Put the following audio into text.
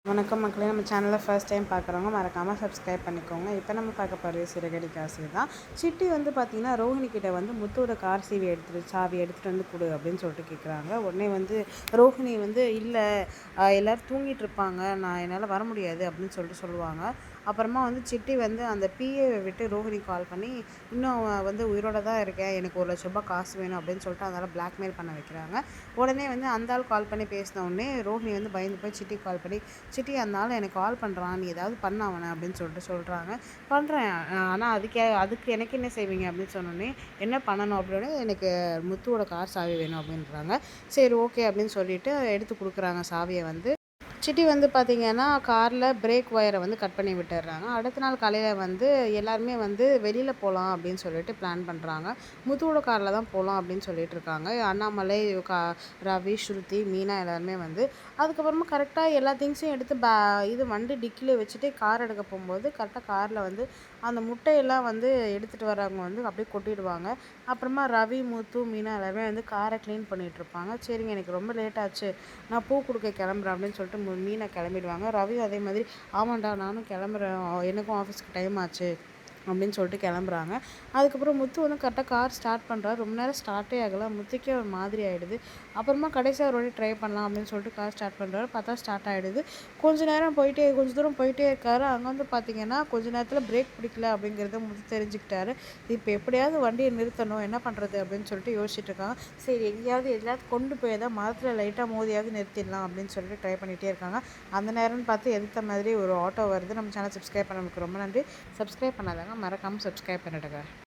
வணக்கம் மக்களே, நம்ம சேனலை ஃபர்ஸ்ட் டைம் பார்க்குறவங்க மறக்காமல் சப்ஸ்கிரைப் பண்ணிக்கோங்க. இப்போ நம்ம பார்க்க போகிறது சிறகடி காசு தான். சிட்டி வந்து பார்த்திங்கன்னா ரோஹிணி கிட்ட வந்து முத்தோட கார் சாவி எடுத்துகிட்டு வந்து கொடு அப்படின்னு சொல்லிட்டு கேட்குறாங்க. உடனே வந்து ரோஹிணி வந்து இல்லை, எல்லோரும் தூங்கிட்டு இருப்பாங்க, நான் என்னால் வர முடியாது அப்படின்னு சொல்லிட்டு சொல்லுவாங்க. அப்புறமா வந்து சிட்டி வந்து அந்த பிஏவை விட்டு ரோஹிணி கால் பண்ணி இன்னும் வந்து உயிரோட தான் இருக்கேன், எனக்கு ₹1,00,000 காசு வேணும் அப்படின்னு சொல்லிட்டு அதனால் பிளாக்மெயில் பண்ண வைக்கிறாங்க. உடனே வந்து அந்த ஆள் கால் பண்ணி பேசின உடனே ரோஹிணி வந்து பயந்து போய் சிட்டி கால் பண்ணி, சிட்டி அந்த ஆள் எனக்கு கால் பண்ணுறான், நீ ஏதாவது பண்ண அவனை அப்படின்னு சொல்லிட்டு சொல்கிறாங்க. பண்ணுறேன், ஆனால் அதுக்கு எனக்கு என்ன செய்வீங்க அப்படின்னு சொன்னோடனே, என்ன பண்ணணும் அப்படின்னே, எனக்கு முத்துவோட கார் சாவி வேணும் அப்படின்றாங்க. சரி ஓகே அப்படின்னு சொல்லிட்டு எடுத்து கொடுக்குறாங்க சாவியை வந்து. சிட்டி வந்து பார்த்திங்கன்னா காரில் பிரேக் ஒயரை வந்து கட் பண்ணி விட்டுடுறாங்க. அடுத்த நாள் காலையில் வந்து எல்லாருமே வந்து வெளியில் போகலாம் அப்படின்னு சொல்லிட்டு பிளான் பண்ணுறாங்க. முத்துவோட காரில் தான் போகலாம் அப்படின்னு சொல்லிட்டு இருக்காங்க. அண்ணாமலை, ரவி, ஸ்ருதி, மீனா எல்லாருமே வந்து அதுக்கப்புறமா கரெக்டாக எல்லா திங்ஸையும் எடுத்து இது வண்டி டிக்கியில் வச்சுட்டு கார் எடுக்க போகும்போது கரெக்டாக காரில் வந்து அந்த முட்டையெல்லாம் வந்து எடுத்துகிட்டு வரவங்க வந்து அப்படியே கொட்டிடுவாங்க. அப்புறமா ரவி, முத்து, மீனா எல்லாருமே வந்து காரை க்ளீன் பண்ணிகிட்ருப்பாங்க. சரிங்க, எனக்கு ரொம்ப லேட் ஆச்சு, நான் பூ கொடுக்க கிளம்புறேன் அப்படின்னு சொல்லிட்டு மீனா கிளம்பிடுவாங்க. ரவி அதே மாதிரி, ஆமாண்டா நானும் கிளம்புறேன், எனக்கும் ஆஃபீஸ்க்கு டைம் ஆச்சு அப்படின்னு சொல்லிட்டு கிளம்புறாங்க. அதுக்கப்புறம் முத்து வந்து கரெக்டாக கார் ஸ்டார்ட் பண்ணுறாரு. ரொம்ப நேரம் ஸ்டார்ட்டே ஆகலை. முத்துக்கே ஒரு மாதிரி ஆகிடுது. அப்புறமா கடைசியாக ஒரு வாட்டி ட்ரை பண்ணலாம் அப்படின்னு சொல்லிட்டு கார் ஸ்டார்ட் பண்ணுறாரு. பார்த்தா ஸ்டார்ட் ஆகிடுது. கொஞ்ச தூரம் போயிட்டே இருக்காரு. அங்கே வந்து பார்த்தீங்கன்னா கொஞ்ச நேரத்தில் பிரேக் பிடிக்கல அப்படிங்கிறத முத்து தெரிஞ்சுக்கிட்டாரு. இப்போ எப்படியாவது வண்டியை நிறுத்தணும், என்ன பண்ணுறது அப்படின்னு சொல்லிட்டு யோசிச்சுட்டு இருக்காங்க. சரி, எல்லாத்தையும் கொண்டு போய் ஏதாவது மரத்தில் லைட்டாக மோதியாவது நிறுத்திடலாம் அப்படின்னு சொல்லிட்டு ட்ரை பண்ணிகிட்டே இருக்காங்க. அந்த நேரம்னு பார்த்து எதிர்த்த மாதிரி ஒரு ஆட்டோ வருது. நம்ம சேனல் சப்ஸ்கிரைப் பண்ண நமக்கு ரொம்ப நன்றி. சப்ஸ்கிரைப் பண்ணாதாங்க, மறக்காமல் சப்ஸ்கிரைப் பண்ணிடுங்க.